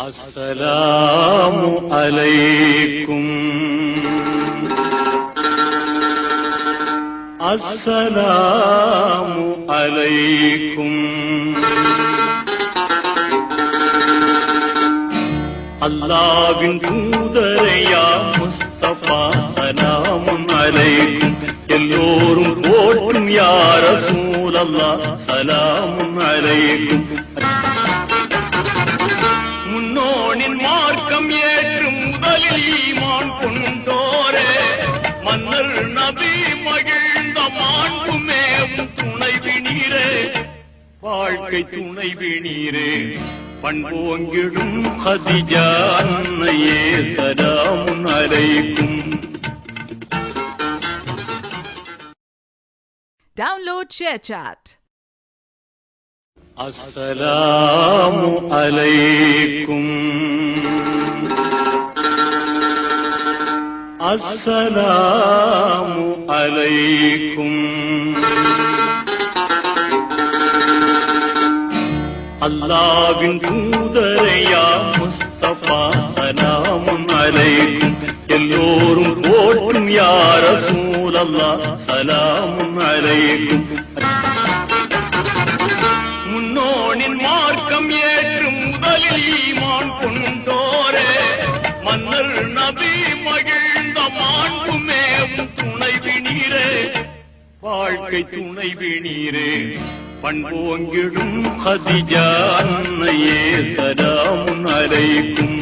அஸ்ஸலாமு அலைக்கும் அஸ்ஸலாமு அலைக்கும். அல்லாஹ்வின் தூதரையா முஸ்தபா சலாமுன் அலைக்கும். எல்லோரும் போற்றும் யா ரசூலல்லாஹ் சலாமுன் அலைக்கும். முன்னோனின் மார்க்கம் ஏற்றும் முதலில் ஈமான் கொண்டோரே, மன்னர் நபி மகிழ்ந்த மாண்புமேவும் துணைவி நீரே, வாழ்க்கை துணைவி நீரே, பண்போங்கிடும் ஹதிஜா அன்னையே சலாமுன் அலைக்கும். Download ShareChat. அஸ்ஸலாமு அலைக்கும் அஸ்ஸலாமு அலைக்கும். அல்லாஹ்வின் தூதரையா முஸ்தபா சலாமுன் அலைக்கும். எல்லோரும் போற்றும் யா ரசூலல்லாஹ் சலாமுன் அலைக்கும். முன்னோனின் மார்க்கம் ஏற்றும் முதலில் ஈமான் கொண்டோரே, மன்னர் நபி மகிழ்ந்த மாண்புமேவும் துணைவி நீரே, வாழ்க்கை துணைவி நீரே, பண்போங்கிடும் ஹதிஜா அன்னையே சலாமுன் அலைக்கும்.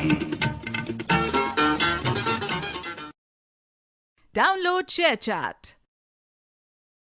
Download ShareChat.